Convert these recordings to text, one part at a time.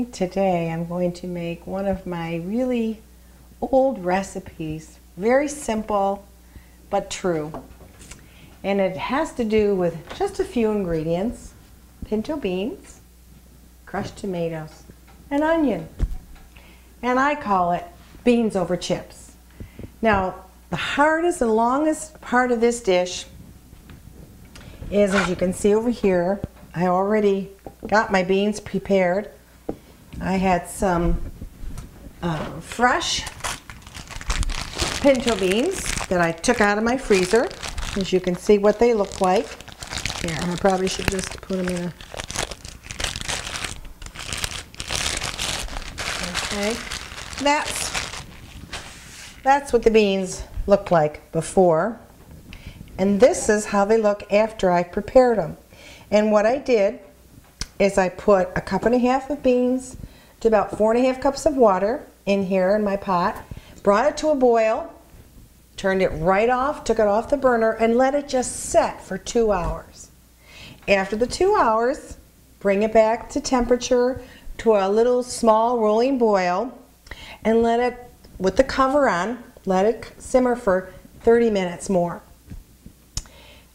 think today I'm going to make one of my really old recipes. Very simple, but true. And it has to do with just a few ingredients: pinto beans, crushed tomatoes, and onion. And I call it beans over chips. Now, the hardest and longest part of this dish is, as you can see over here, I already got my beans prepared. I had some fresh pinto beans that I took out of my freezer. As you can see what they look like. Here, I probably should just put them in a... Okay, that's what the beans looked like before. And this is how they look after I prepared them. And what I did is I put 1.5 cups of beans to about 4.5 cups of water in here in my pot, brought it to a boil, turned it right off, took it off the burner, and let it just set for 2 hours. After the 2 hours, bring it back to temperature to a little small rolling boil, and let it, with the cover on, let it simmer for 30 minutes more.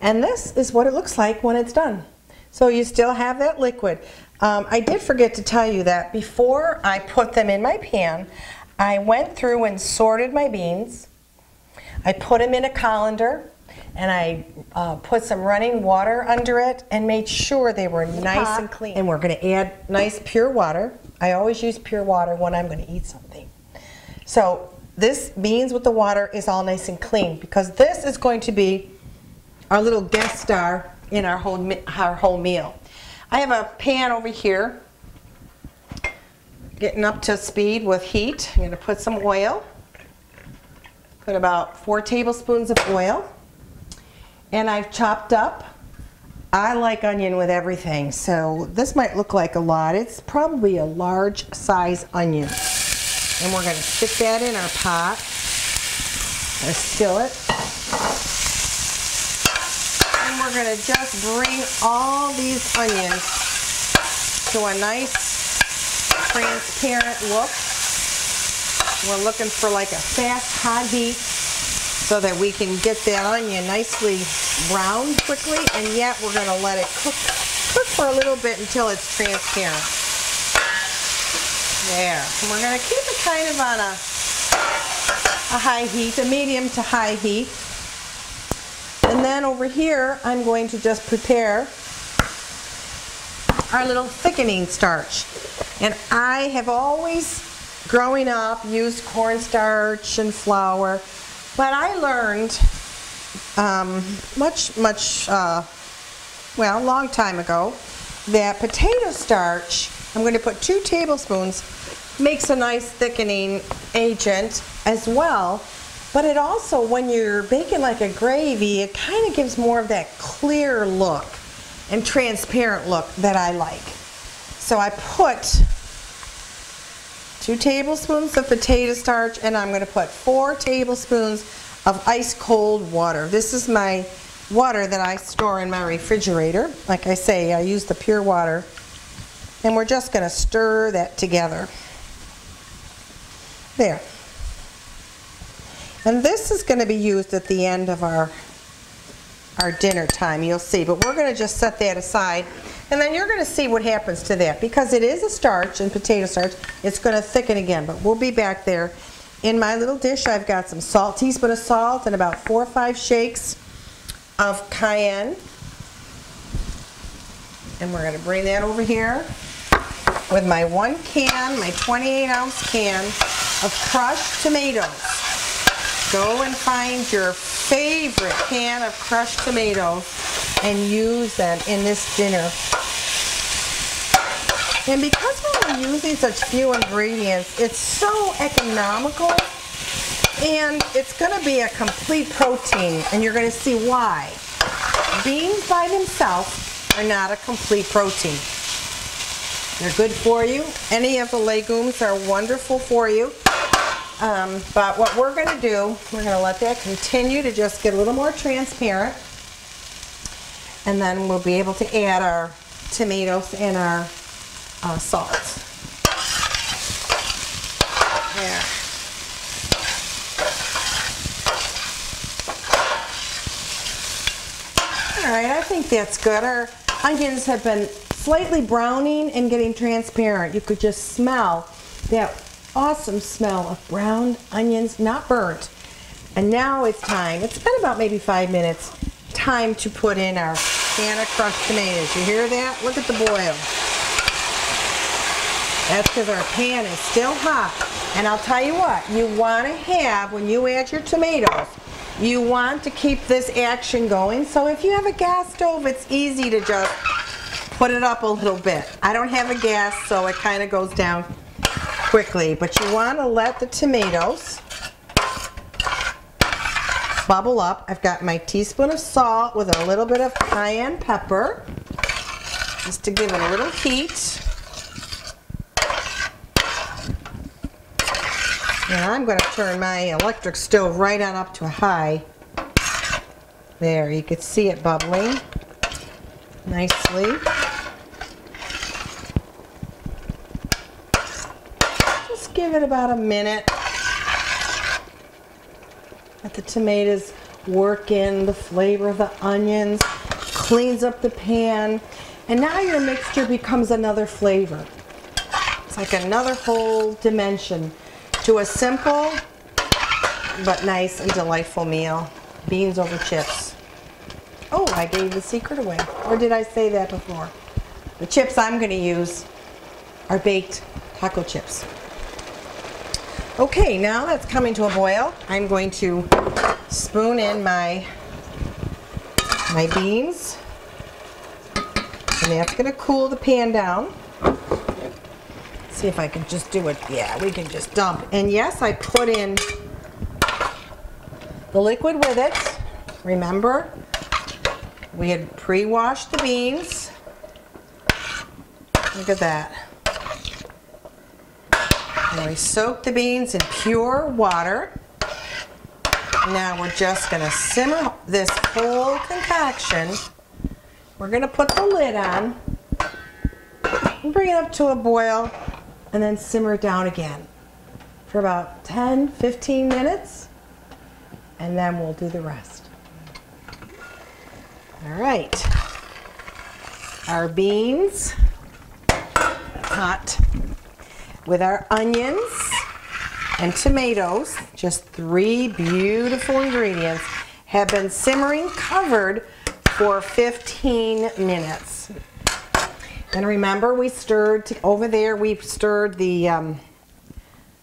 And this is what it looks like when it's done. So you still have that liquid. I did forget to tell you that before I put them in my pan, I went through and sorted my beans. I put them in a colander, and I put some running water under it and made sure they were nice and clean. And we're going to add nice pure water. I always use pure water when I'm going to eat something. So this beans with the water is all nice and clean, because this is going to be our little guest star in our whole meal. I have a pan over here getting up to speed with heat. I'm going to put some oil. Put about 4 tablespoons of oil. And I've chopped up. I like onion with everything, so this might look like a lot. It's probably a large size onion. And we're going to stick that in our pot, a skillet. And we're going to just bring all these onions to a nice transparent look. We're looking for like a fast hot heat so that we can get that onion nicely browned quickly, and yet we're going to let it cook for a little bit until it's transparent. There. And we're going to keep it kind of on a high heat, a medium to high heat. And then over here, I'm going to just prepare our little thickening starch. And I have always, growing up, used cornstarch and flour, but I learned well, a long time ago, that potato starch, I'm going to put 2 tablespoons, makes a nice thickening agent as well. But it also, when you're baking like a gravy, it kind of gives more of that clear look and transparent look that I like. So I put 2 tablespoons of potato starch, and I'm going to put 4 tablespoons of ice cold water. This is my water that I store in my refrigerator. Like I say, I use the pure water. And we're just going to stir that together. There. And this is going to be used at the end of our dinner time, you'll see. But we're going to just set that aside. And then you're going to see what happens to that. Because it is a starch and potato starch, it's going to thicken again. But we'll be back there. In my little dish, I've got some salt, teaspoon of salt, and about 4 or 5 shakes of cayenne. And we're going to bring that over here with my 1 can, my 28-ounce can of crushed tomatoes. Go and find your favorite can of crushed tomatoes and use them in this dinner. And because we're using such few ingredients, it's so economical, and it's going to be a complete protein, and you're going to see why. Beans by themselves are not a complete protein. They're good for you. Any of the legumes are wonderful for you. But what we're going to do, we're going to let that continue to just get a little more transparent. And then we'll be able to add our tomatoes and our salt. right, I think that's good. Our onions have been slightly browning and getting transparent. You could just smell that awesome smell of browned onions, not burnt. And now it's time, it's been about maybe 5 minutes, time to put in our can of crushed tomatoes. You hear that? Look at the boil. That's because our pan is still hot. And I'll tell you what, you want to have, when you add your tomatoes, you want to keep this action going. So if you have a gas stove, it's easy to just put it up a little bit. I don't have a gas, so it kind of goes down quickly. But you want to let the tomatoes bubble up. I've got my teaspoon of salt with a little bit of cayenne pepper, just to give it a little heat. And I'm going to turn my electric stove right on up to a high. There, you can see it bubbling nicely. Just give it about a minute. Let the tomatoes work in the flavor of the onions, cleans up the pan, and now your mixture becomes another flavor. It's like another whole dimension to a simple but nice and delightful meal. Beans over chips. Oh, I gave the secret away. Or did I say that before? The chips I'm going to use are baked taco chips. Okay, now that's coming to a boil. I'm going to spoon in my beans. And that's going to cool the pan down. See if I can just do it. Yeah, we can just dump. And yes, I put in the liquid with it. Remember, we had pre-washed the beans. Look at that. And we soaked the beans in pure water. Now we're just going to simmer this whole concoction. We're going to put the lid on and bring it up to a boil and then simmer it down again for about 10-15 minutes, and then we'll do the rest. All right, our beans hot with our onions and tomatoes, just 3 beautiful ingredients, have been simmering covered for 15 minutes. And remember, we stirred over there, we stirred the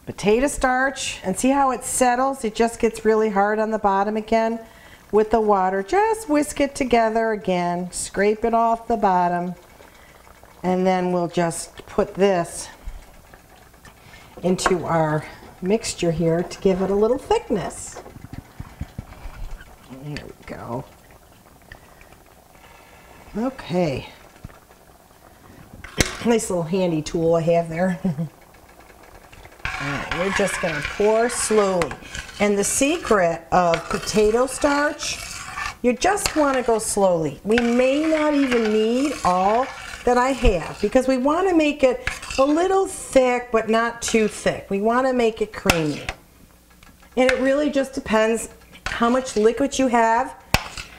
potato starch, and see how it settles? It just gets really hard on the bottom again with the water. Just whisk it together again, scrape it off the bottom, and then we'll just put this into our mixture here to give it a little thickness. There we go. Okay. Nice little handy tool I have there. Alright, we're just going to pour slowly. And the secret of potato starch, you just want to go slowly. We may not even need all that I have because we want to make it a little thick but not too thick. We want to make it creamy. And it really just depends how much liquid you have.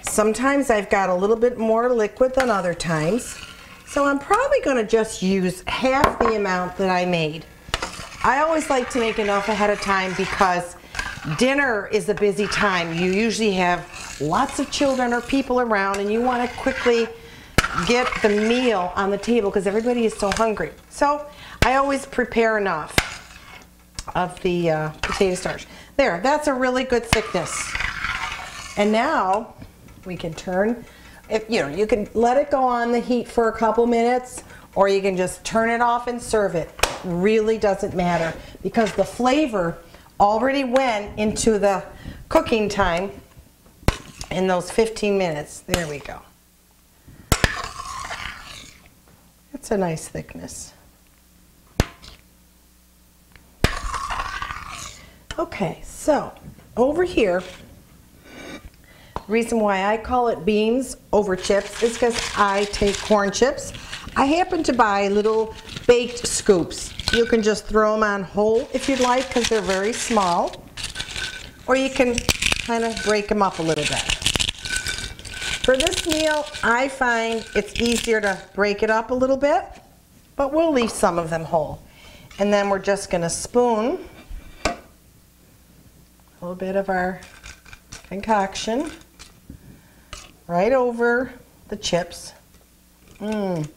Sometimes I've got a little bit more liquid than other times. So I'm probably going to just use half the amount that I made. I always like to make enough ahead of time because dinner is a busy time. You usually have lots of children or people around and you want to quickly get the meal on the table because everybody is so hungry. So I always prepare enough of the potato starch. There, that's a really good thickness. And now we can turn. You can let it go on the heat for a couple minutes, or you can just turn it off and serve it. Really doesn't matter because the flavor already went into the cooking time in those 15 minutes. There we go. That's a nice thickness. Okay, so over here, the reason why I call it beans over chips is because I take corn chips. I happen to buy little baked scoops. You can just throw them on whole if you'd like because they're very small. Or you can kind of break them up a little bit. For this meal, I find it's easier to break it up a little bit, but we'll leave some of them whole. And then we're just going to spoon a little bit of our concoction right over the chips. And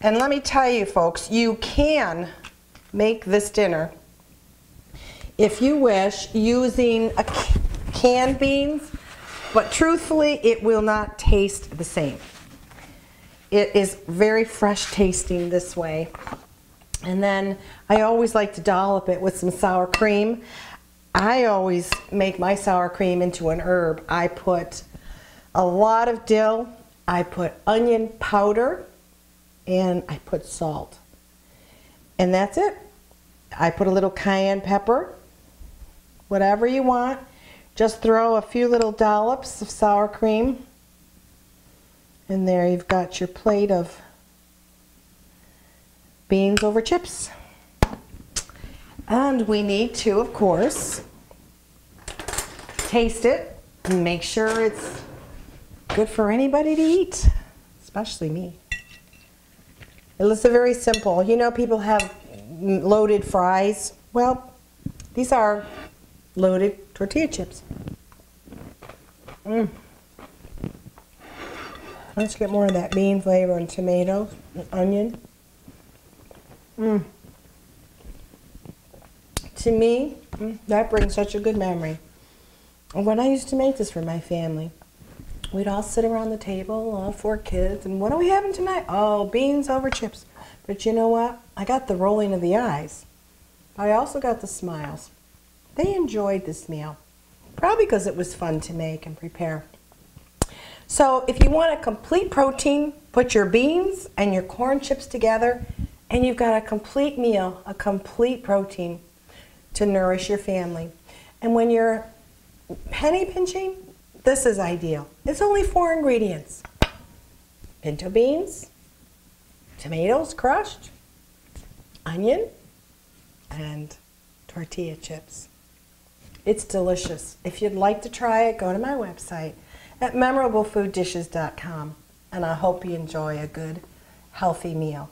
let me tell you folks, you can make this dinner, if you wish, using canned beans, but truthfully it will not taste the same. It is very fresh tasting this way. And then I always like to dollop it with some sour cream. I always make my sour cream into an herb. I put a lot of dill, I put onion powder, and I put salt. And that's it. I put a little cayenne pepper, whatever you want. Just throw a few little dollops of sour cream. And there you've got your plate of beans over chips. And we need to, of course, taste it and make sure it's good for anybody to eat, especially me. It's very simple. You know, people have loaded fries. Well, these are loaded tortilla chips. Let's get more of that bean flavor and tomato and onion. To me, that brings such a good memory. And when I used to make this for my family, we'd all sit around the table, all 4 kids, and what are we having tonight? Oh, beans over chips. But you know what? I got the rolling of the eyes. But I also got the smiles. They enjoyed this meal, probably because it was fun to make and prepare. So if you want a complete protein, put your beans and your corn chips together, and you've got a complete meal, a complete protein to nourish your family. And when you're penny pinching, this is ideal. It's only 4 ingredients. Pinto beans, tomatoes crushed, onion, and tortilla chips. It's delicious. If you'd like to try it, go to my website at memorableFoodDishes.com, and I hope you enjoy a good, healthy meal.